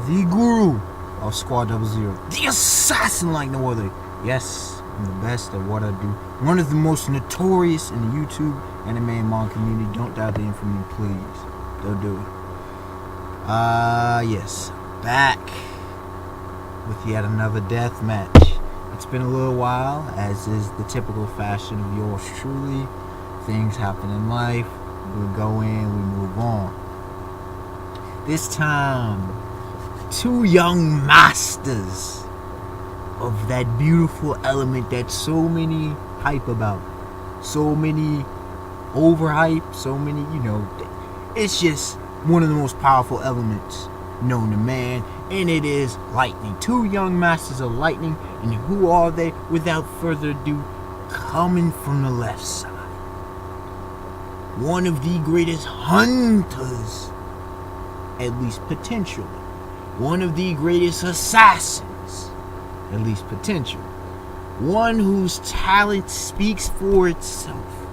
the guru of Squad 00, the assassin like no other. Yes, I'm the best at what I do. One of the most notorious in the YouTube anime and manga community. Don't doubt the infamy, please. Don't do it. Yes, back with yet another death match. It's been a little while, as is the typical fashion of yours truly. Things happen in life. We go in, we move on. This time, two young masters of that beautiful element that so many hype about, so many overhype, so many, it's just one of the most powerful elements known to man, and it is lightning. Two young masters of lightning, and who are they? Without further ado, coming from the left side, one of the greatest hunters, at least potentially, one of the greatest assassins, at least potentially, one whose talent speaks for itself.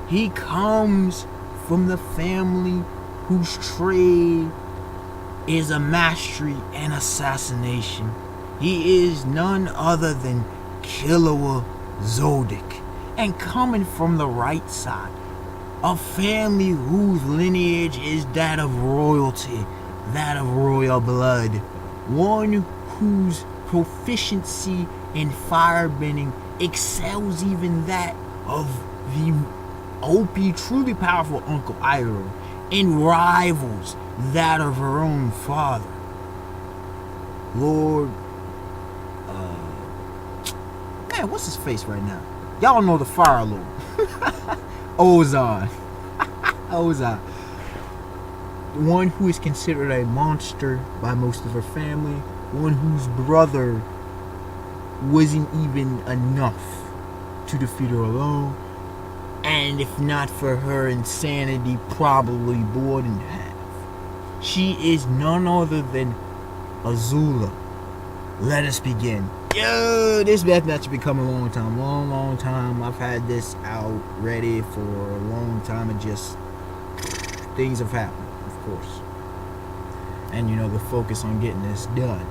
He comes from the family whose trade is a mastery and assassination. He is none other than Killua Zoldyck. And coming from the right side, a family whose lineage is that of royalty, that of royal blood. One whose proficiency in firebending excels even that of the OP, truly powerful Uncle Iroh, and rivals that of her own father, Lord, man, what's his face right now? Y'all know the Fire Lord. Ozan. Ozan. One who is considered a monster by most of her family. One whose brother wasn't even enough to defeat her alone. And if not for her insanity, probably bored in half. She is none other than Azula. Let us begin. Yo, this deathmatch has been coming a long time. I've had this out ready for a long time, and just things have happened, of course. And the focus on getting this done.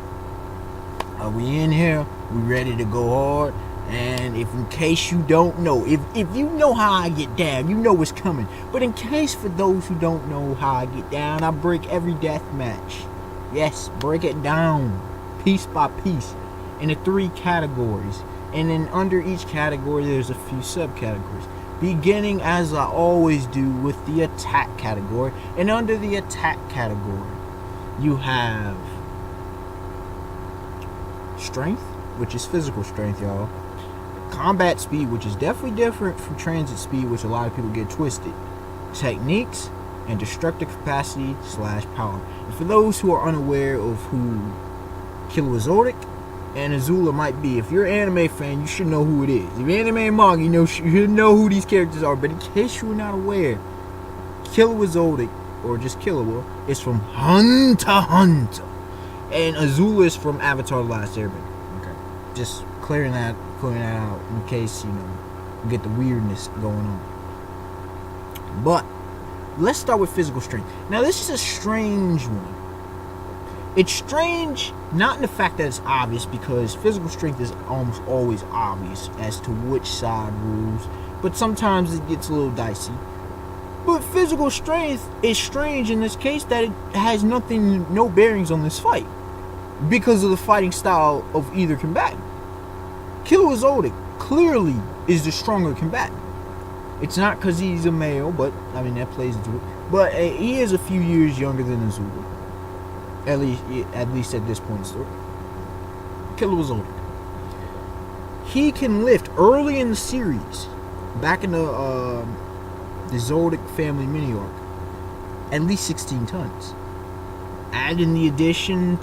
Are we in here? We ready to go hard? And if in case you don't know, if you know how I get down, you know what's coming. But in case for those who don't know how I get down, I break every death match. Yes, break it down piece by piece into 3 categories. And then under each category, there's a few subcategories. Beginning, as I always do, with the attack category. And under the attack category, you have strength, which is physical strength, y'all. Combat speed, which is definitely different from transit speed, which a lot of people get twisted. Techniques, and destructive capacity / power. And for those who are unaware of who Killua Zoldyck and Azula might be, if you're an anime fan, you should know who it is. If you're anime and manga, you should know who these characters are. But in case you're not aware, Killua Zoldyck, or just Killua, is from Hunter x Hunter, and Azula is from Avatar: The Last Airbender. Okay, just clearing that out in case you get the weirdness going on. But let's start with physical strength. Now this is a strange one. It's strange not in the fact that it's obvious, because physical strength is almost always obvious as to which side rules, but sometimes it gets a little dicey. But physical strength is strange in this case that it has no bearings on this fight, because of the fighting style of either combatant. Killua Zoldyck clearly is the stronger combatant. It's not because he's a male, but that plays into it. But he is a few years younger than Azula, at least at this point in the story. Killua Zoldyck. He can lift early in the series, back in the Zoldyck family mini arc, at least 16 tons. Add in the addition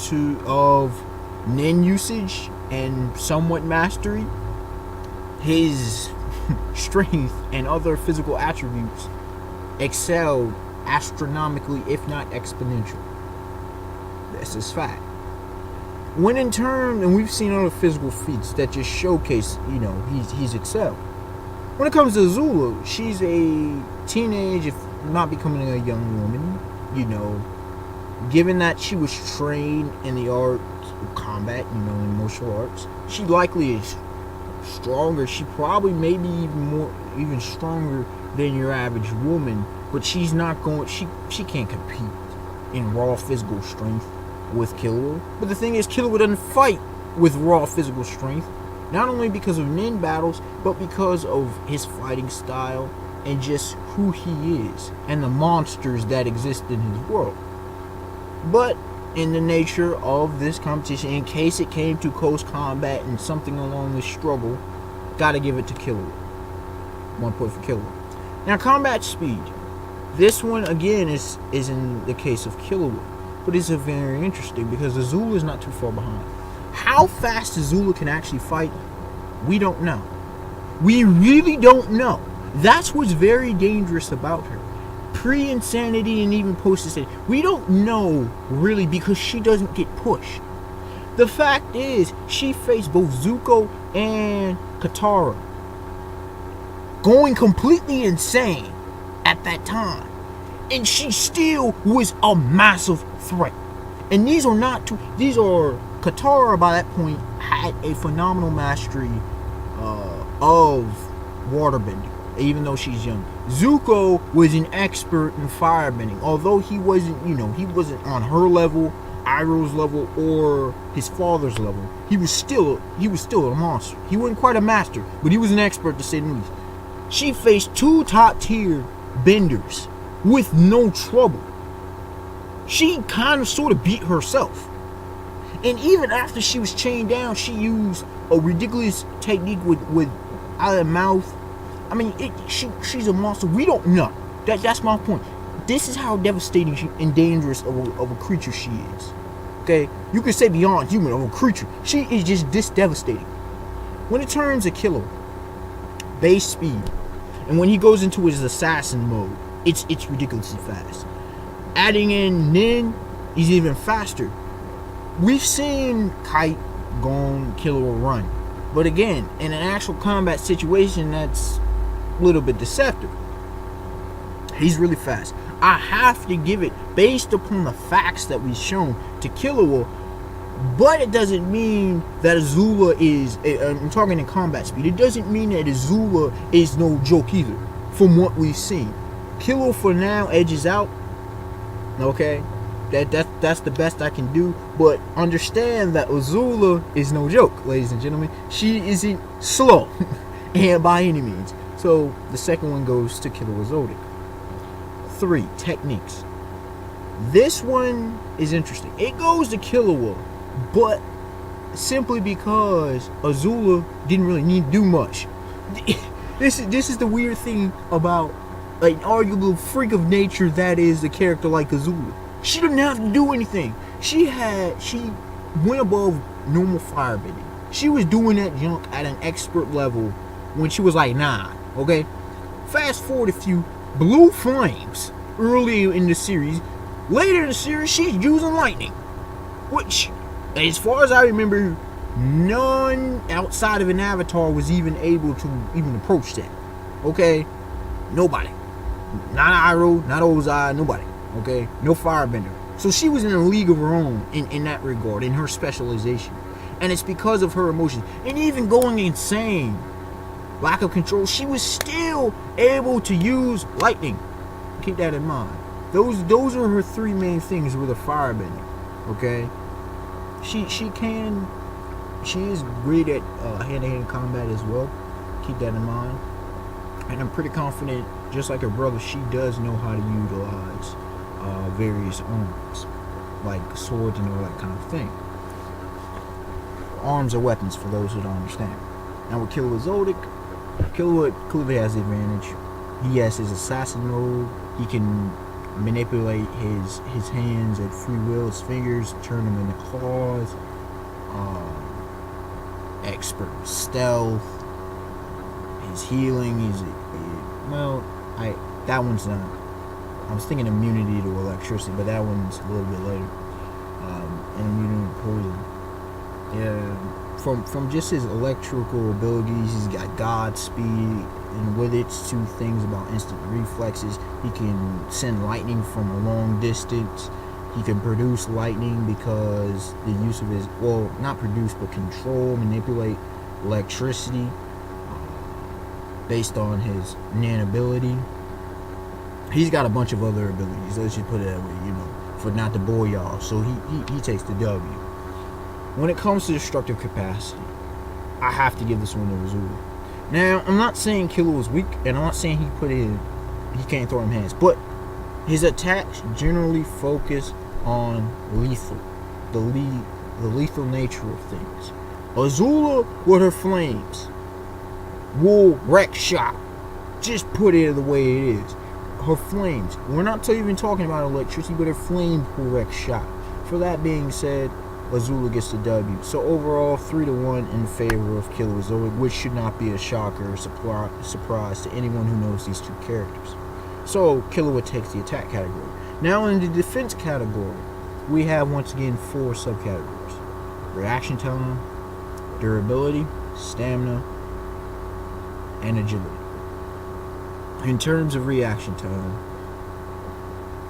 of nin usage and somewhat mastery, his strength and other physical attributes excelled astronomically, if not exponentially. This is fact. When in turn, and we've seen other physical feats that just showcase, he's excelled. When it comes to Azula, she's a teenage, if not becoming a young woman, Given that she was trained in the art of combat, in martial arts, she likely is stronger. She probably maybe even stronger than your average woman, but she's not going. She can't compete in raw physical strength with Killua. But the thing is, Killua doesn't fight with raw physical strength, not only because of nin battles, but because of his fighting style and just who he is and the monsters that exist in his world. But in the nature of this competition, in case it came to close combat and something along this struggle, gotta give it to Killua. 1 point for Killua. Now, combat speed. This one again is in the case of Killua, but it's very interesting because Azula is not too far behind. How fast Azula can actually fight, we don't know. We really don't know. That's what's very dangerous about her. Pre-insanity and even post-insanity. We don't know really because she doesn't get pushed. The fact is, she faced both Zuko and Katara, going completely insane at that time, and she still was a massive threat. And these are Katara by that point had a phenomenal mastery of waterbending, even though she's young. Zuko was an expert in firebending, although he wasn't on her level, Iroh's level, or his father's level. He was still a monster. He wasn't quite a master, but he was an expert to say the least. She faced 2 top tier benders with no trouble. She kind of sort of beat herself. And even after she was chained down, she used a ridiculous technique with out of the mouth. I mean, she's a monster. We don't know. That's my point. This is how devastating and dangerous of a creature she is. Okay? You could say beyond human of a creature. She is just this devastating. When it turns to Killua, base speed, and when he goes into his assassin mode, it's ridiculously fast. Adding in Nin, he's even faster. We've seen Kite, Gon, Killua run. But again, in an actual combat situation, that's a little bit deceptive. He's really fast. I have to give it, based upon the facts that we've shown, to Killua. But it doesn't mean that Azula is, I'm talking in combat speed, it doesn't mean that Azula is no joke either, from what we've seen. Killua for now edges out, okay? That's the best I can do, but understand that Azula is no joke, ladies and gentlemen. She isn't slow, and by any means. So the second one goes to Killua Zoldyck. 3, techniques. This one is interesting. It goes to Killua, but simply because Azula didn't really need to do much. This is the weird thing about an arguable freak of nature that is a character like Azula. She didn't have to do anything. She went above normal firebending. She was doing that junk at an expert level when she was like 9, okay? Fast forward a few blue flames earlier in the series. Later in the series, she's using lightning, which, as far as I remember, none outside of an avatar was even able to even approach that. Okay? Nobody. Not Iroh, not Ozai, nobody. Okay? No firebender. So she was in a league of her own in that regard, in her specialization. And it's because of her emotions. And even going insane, lack of control, she was still able to use lightning. Keep that in mind. Those are her 3 main things with a firebender. Okay? She is great at hand-to-hand combat as well. Keep that in mind. And I'm pretty confident, just like her brother, she does know how to utilize various arms, like swords and all that kind of thing. Arms are weapons for those who don't understand. Now with Killua Zoldyck, Killua clearly has the advantage. He has his assassin mode. He can manipulate his hands at free will, his fingers, turn them into claws. Expert stealth. His healing is that one's not. I was thinking immunity to electricity, but that one's a little bit later. And immunity to poison. Yeah, from just his electrical abilities, he's got God speed, and with its 2 things about instant reflexes, he can send lightning from a long distance. He can produce lightning because the use of his, well, not produce, but control, manipulate electricity based on his ability. He's got a bunch of other abilities. Let's just put it that way, for not to bore y'all. So he takes the W. When it comes to destructive capacity, I have to give this one to Azula. Now, I'm not saying Killua was weak, and I'm not saying he can't throw him hands, but his attacks generally focus on lethal, the lethal nature of things. Azula, with her flames, will wreck shop. Just put it the way it is. Her flames. We're not even talking about electricity, but her flames will wreck shop. For that being said, Azula gets the W. So overall, 3-1 in favor of Killua Zoldyck, which should not be a shocker or surprise to anyone who knows these two characters. So Killua takes the attack category. Now in the defense category, we have once again 4 subcategories: reaction time, durability, stamina, and agility. In terms of reaction time,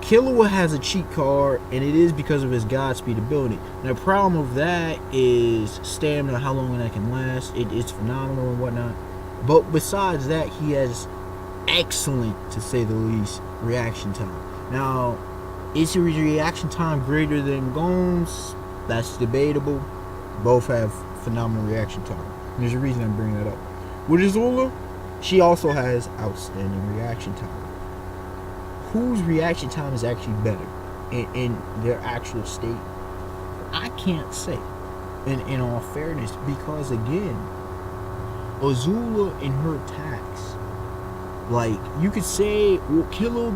Killua has a cheat card, and it is because of his Godspeed ability. Now, the problem of that is stamina, how long that can last. It's phenomenal and whatnot. But besides that, he has excellent, to say the least, reaction time. Now, is his reaction time greater than Gon's? That's debatable. Both have phenomenal reaction time. And there's a reason I'm bringing that up. With Azula, she also has outstanding reaction time. Whose reaction time is actually better in their actual state? I can't say, in all fairness, because again, Azula in her attacks, like, you could say, well, Killua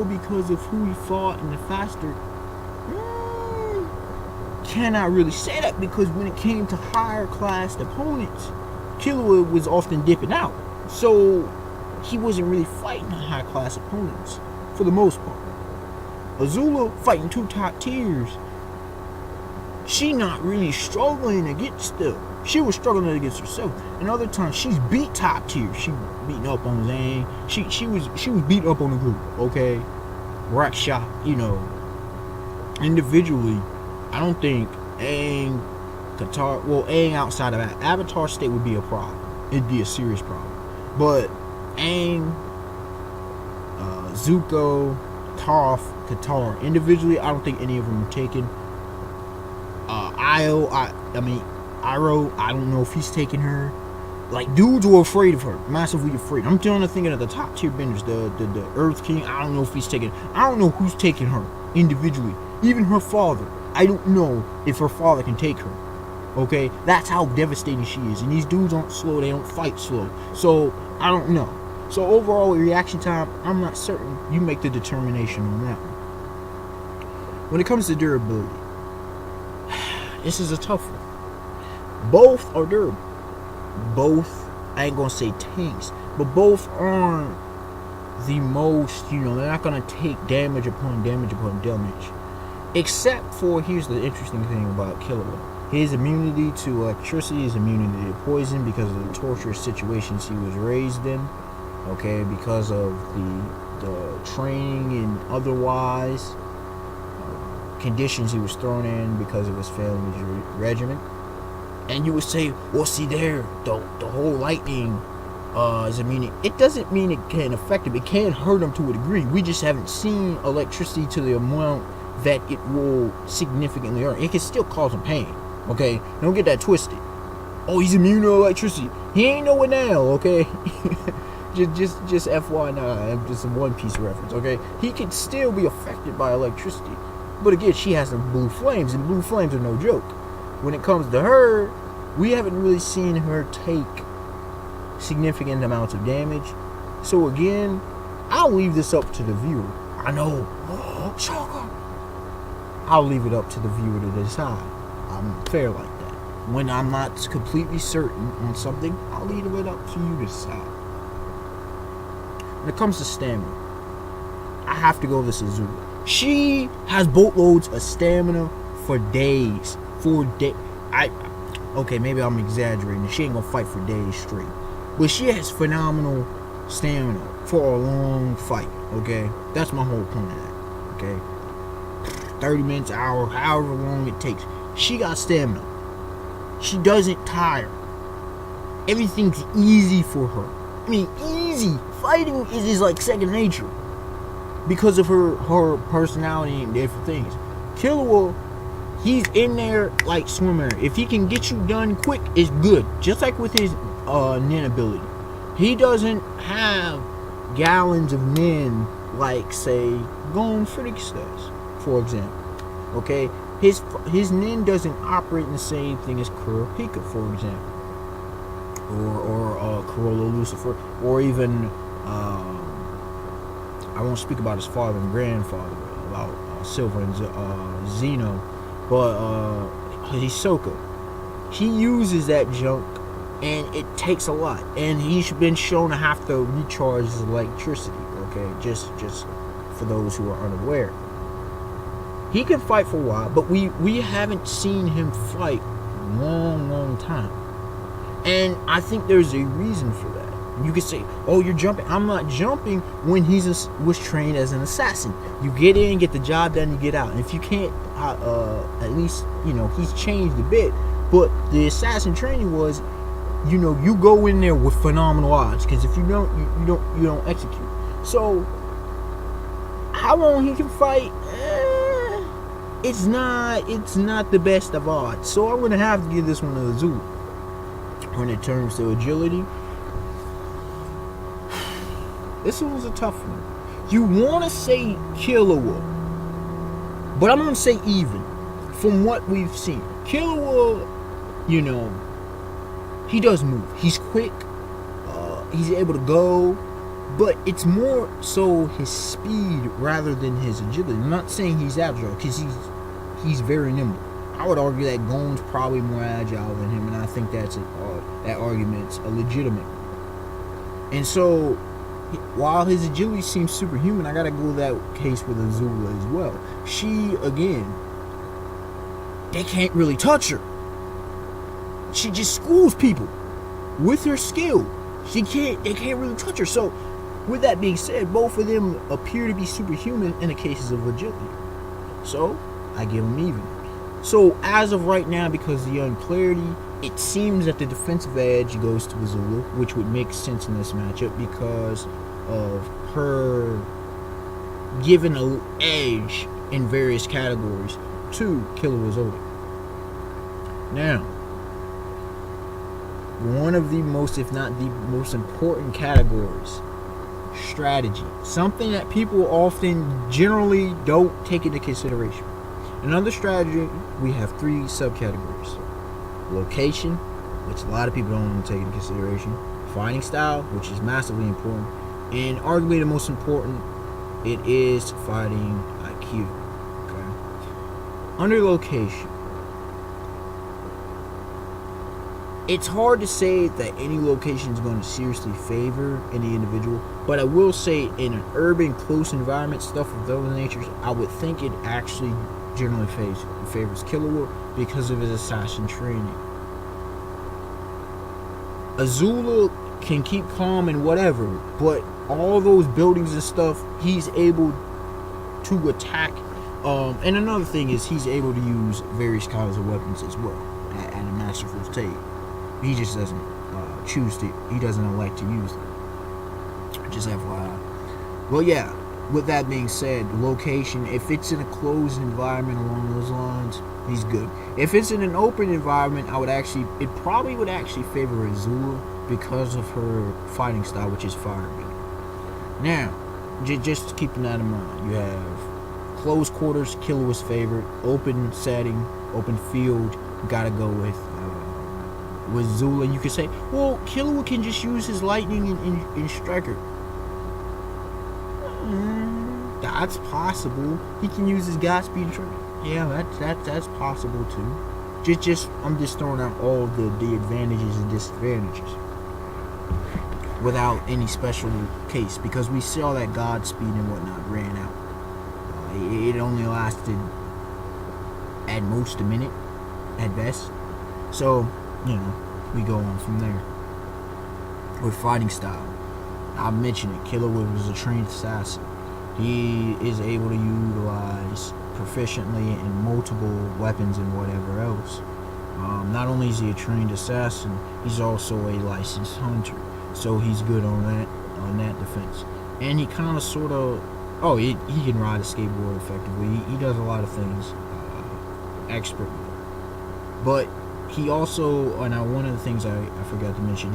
because of who he fought and the faster. Cannot really say that, because when it came to higher class opponents, Killua was often dipping out. So he wasn't really fighting high class opponents for the most part. Azula fighting 2 top tiers. She not really struggling against them. She was struggling against herself. And other times she's beat top tier. She beating up on Zane. She was beating up on the group. Okay, rack shot. Individually, I don't think Aang, Katara. Well, Aang outside of that Avatar state would be a problem. It'd be a serious problem. But Aang, Zuko, Toph, Katara, individually, I don't think any of them are taken. Iroh, I don't know if he's taking her. Like, dudes were afraid of her, massively afraid. I'm thinking of the top tier benders, the Earth King. I don't know if he's taking. I don't know who's taking her individually. Even her father. I don't know if her father can take her. Okay, that's how devastating she is. And these dudes aren't slow, they don't fight slow. So, I don't know. So, overall, reaction time, I'm not certain. You make the determination on that one. When it comes to durability, this is a tough one. Both are durable. Both, I ain't gonna say tanks, but both aren't the most, they're not gonna take damage upon damage upon damage. Except for, here's the interesting thing about Killua. His immunity to electricity, his immunity to poison, because of the torturous situations he was raised in, okay, because of the training and otherwise conditions he was thrown in because of his family's regiment. And you would say, well, see there, the whole lightning is immune. It doesn't mean it can affect him. It can hurt him to a degree. We just haven't seen electricity to the amount that it will significantly hurt. It can still cause him pain. Okay, don't get that twisted. Oh, he's immune to electricity. He ain't know it now. Okay, just FYI, just a One Piece reference. Okay, he can still be affected by electricity, but again, she has some blue flames, and blue flames are no joke. When it comes to her, we haven't really seen her take significant amounts of damage. So again, I'll leave this up to the viewer. I know, shocker. I'll leave it up to the viewer to decide. I'm fair like that. When I'm not completely certain on something, I'll leave it up to you to decide. When it comes to stamina, I have to go with Azula. She has boatloads of stamina for days. Okay, maybe I'm exaggerating. She ain't gonna fight for days straight. But she has phenomenal stamina for a long fight, okay? That's my whole point of that, okay? 30 minutes, hour, however long it takes. She got stamina. She doesn't tire. Everything's easy for her. I mean, easy. Fighting is like second nature because of her personality and different things. Killua, he's in there like swimmer. If he can get you done quick, it's good. Just like with his nin ability. He doesn't have gallons of nin like, say, Gon Freaks does, for example. Okay? His nin doesn't operate in the same thing as Kurapika, for example. Or Corolla Lucifer. Or even, I won't speak about his father and grandfather, about Silver and Zeno, but Hisoka. He uses that junk, and it takes a lot. And he's been shown to have to recharge his electricity. Okay, just for those who are unaware. He can fight for a while, but we haven't seen him fight long time. And I think there's a reason for that. You could say, oh, you're jumping. I'm not jumping when was trained as an assassin. You get in, get the job done, you get out. And if you can't, at least, he's changed a bit. But the assassin training was, you go in there with phenomenal odds. Because if you don't, you don't execute. So, how long he can fight? It's not the best of odds. So I'm gonna have to give this one to Azula. When it turns to agility, this one was a tough one. You want to say Killua, but I'm gonna say even. From what we've seen, Killua, he does move. He's quick. He's able to go. But it's more so his speed rather than his agility. I'm not saying he's agile, because he's very nimble. I would argue that Gon's probably more agile than him, and I think that argument's a legitimate one. And so, while his agility seems superhuman, I gotta go that case with Azula as well. She, again, they can't really touch her. She just schools people with her skill. They can't really touch her. So, with that being said, both of them appear to be superhuman in the cases of agility. So, I give them even. So, as of right now, because of the unclarity, it seems that the defensive edge goes to Azula, which would make sense in this matchup because of her giving an edge in various categories to Killua Zoldyck. Now, one of the most, if not the most important categories, strategy. Something that people often generally don't take into consideration. In under strategy, we have three subcategories. Location, which a lot of people don't want to take into consideration. Fighting style, which is massively important. And arguably the most important, it is fighting IQ. Okay. Under location, it's hard to say that any location is going to seriously favor any individual, but I will say in an urban, close environment, stuff of those natures, I would think it actually generally favors Killua because of his assassin training. Azula can keep calm and whatever, but all those buildings and stuff, he's able to attack. And another thing is he's able to use various kinds of weapons as well at a masterful state. He just doesn't choose to. He doesn't elect to use them. Just FYI. Well, yeah. With that being said, location. If it's in a closed environment along those lines, he's good. If it's in an open environment, it probably would actually favor Azula because of her fighting style, which is fire ability. Now, just keeping that in mind, you have close quarters, Killua's favorite. Open setting, open field, gotta go with Azula. You could say, well, Killua can just use his lightning in Striker. That's possible. He can use his Godspeed and Striker. Yeah, that's possible too. I'm just throwing out all the advantages and disadvantages without any special case, because we saw that Godspeed and whatnot ran out. It only lasted at most a minute, at best. So, we go on from there. With fighting style, I mentioned it. Killua was a trained assassin. He is able to utilize proficiently in multiple weapons and whatever else. Not only is he a trained assassin, he's also a licensed hunter, so he's good on that defense. And he kind of sort of, he can ride a skateboard effectively. He does a lot of things expertly. But he also, and one of the things I forgot to mention,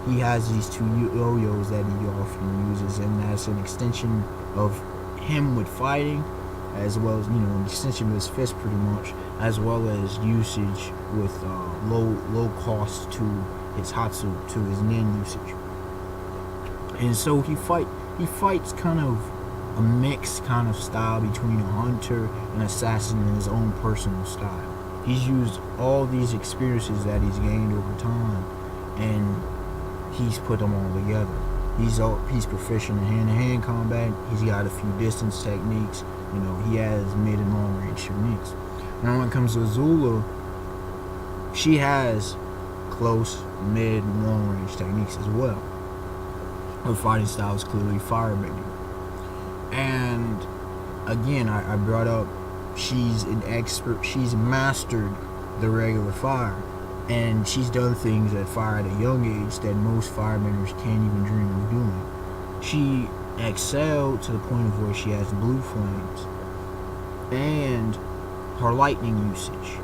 he has these two yo-yos that he often uses, and that's an extension of him with fighting, as well as, an extension of his fist pretty much, as well as usage with low cost to his hatsu, to his nin usage. And so he fights kind of a mixed kind of style between a hunter and assassin in his own personal style. He's used all these experiences that he's gained over time, and he's put them all together. He's proficient in hand-to-hand combat. He's got a few distance techniques. He has mid and long range techniques. Now when it comes to Azula, she has close, mid, and long range techniques as well. Her fighting style is clearly firebending. And again, I brought up, she's an expert. She's mastered the regular fire, and she's done things that fire at a young age that most firebenders can't even dream of doing. She excelled to the point of where she has blue flames, and her lightning usage.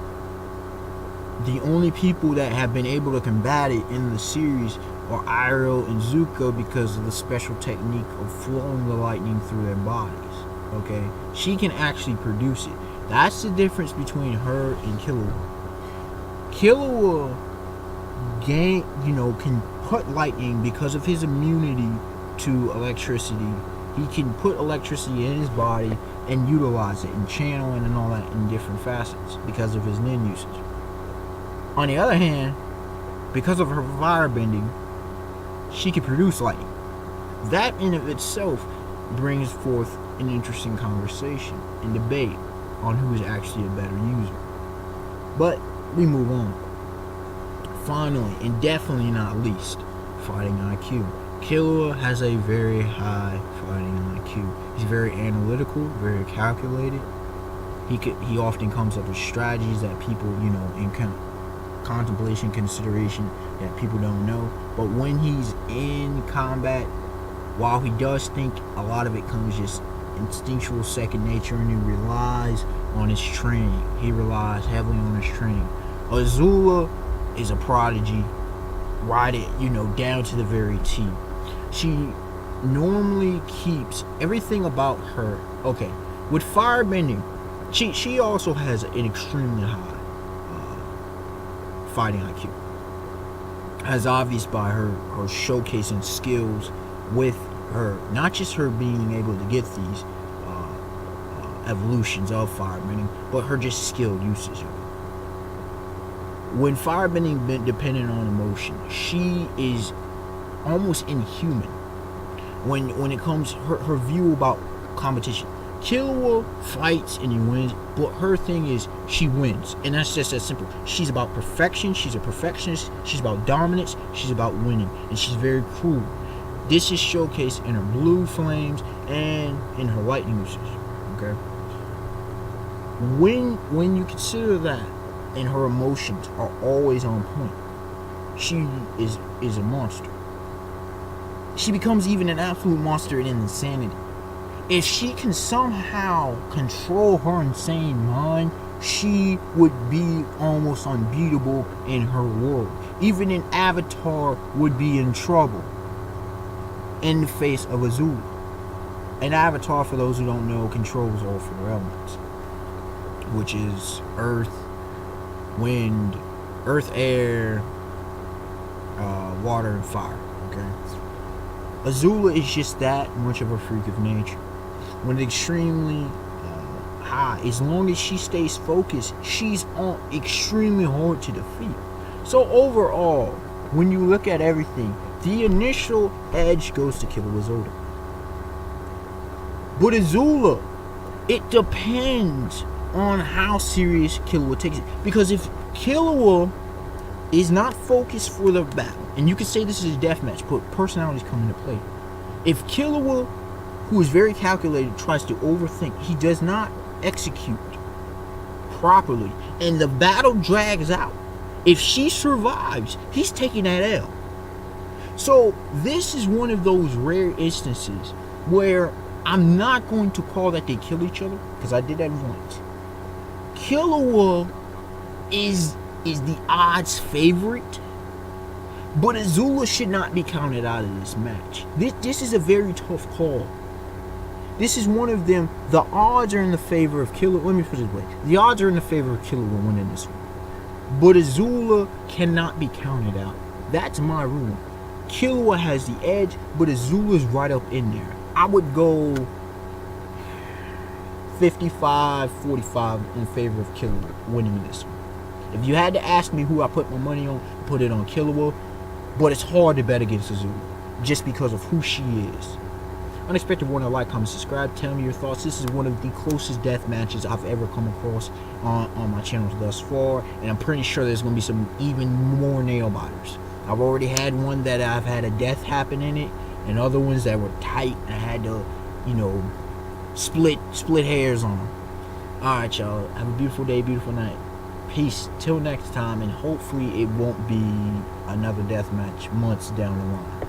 The only people that have been able to combat it in the series are Iroh and Zuko because of the special technique of flowing the lightning through their bodies. Okay, she can actually produce it. That's the difference between her and Killua. Killua can put lightning because of his immunity to electricity. He can put electricity in his body and utilize it and channel it and all that in different facets because of his nin usage. On the other hand, because of her firebending, she can produce lightning. That in of itself brings forth an interesting conversation and debate on who is actually a better user. But we move on. Finally, and definitely not least, fighting IQ. Killua has a very high fighting IQ. He's very analytical, very calculated. He often comes up with strategies that people, in contemplation, consideration, that people don't know. But when he's in combat, while he does think, a lot of it comes just instinctual second nature, and he relies on his training. He relies heavily on his training. Azula is a prodigy, right down to the very T. She normally keeps everything about her. Okay, with firebending, she also has an extremely high fighting IQ, as obvious by her showcasing skills with her, not just her being able to get these evolutions of firebending, but her just skilled usage of it. When firebending been dependent on emotion, she is almost inhuman. When it comes her view about competition. Killua fights and he wins, but her thing is she wins, and that's just as simple. She's about perfection. She's a perfectionist. She's about dominance. She's about winning, and she's very cruel. This is showcased in her blue flames and in her lightning usage. Okay. When you consider that, and her emotions are always on point, she is a monster. She becomes even an absolute monster in insanity. If she can somehow control her insane mind, she would be almost unbeatable in her world. Even an Avatar would be in trouble in the face of Azula. An Avatar, for those who don't know, controls all four elements, which is earth, wind, air, water, and fire. Okay. Azula is just that much of a freak of nature. When it's extremely high, as long as she stays focused, she's extremely hard to defeat. So overall, when you look at everything, the initial edge goes to Killua Zoldyck. But Azula, it depends on how serious Killua takes it. Because if Killua is not focused for the battle, and you can say this is a deathmatch, but personalities come into play. If Killua, who is very calculated, tries to overthink, he does not execute properly and the battle drags out, if she survives, he's taking that L. So this is one of those rare instances where I'm not going to call that they kill each other, because I did that once. Killua is the odds favorite, but Azula should not be counted out of this match. This is a very tough call. This is one of them. The odds are in the favor of Killua. Let me put it this way. The odds are in the favor of Killua winning this one. But Azula cannot be counted out. That's my rule. Killua has the edge, but Azula's right up in there. I would go 55-45 in favor of Killua winning this one. If you had to ask me who I put my money on, I put it on Killua. But it's hard to bet against Azula just because of who she is. Unexpected Warner, like, comment, subscribe, tell me your thoughts. This is one of the closest death matches I've ever come across on my channels thus far, and I'm pretty sure there's going to be some even more nail biters. I've already had one that I've had a death happen in it, and other ones that were tight and I had to, you know, split hairs on them. Alright, y'all, have a beautiful day, beautiful night. Peace till next time, and hopefully it won't be another death match months down the line.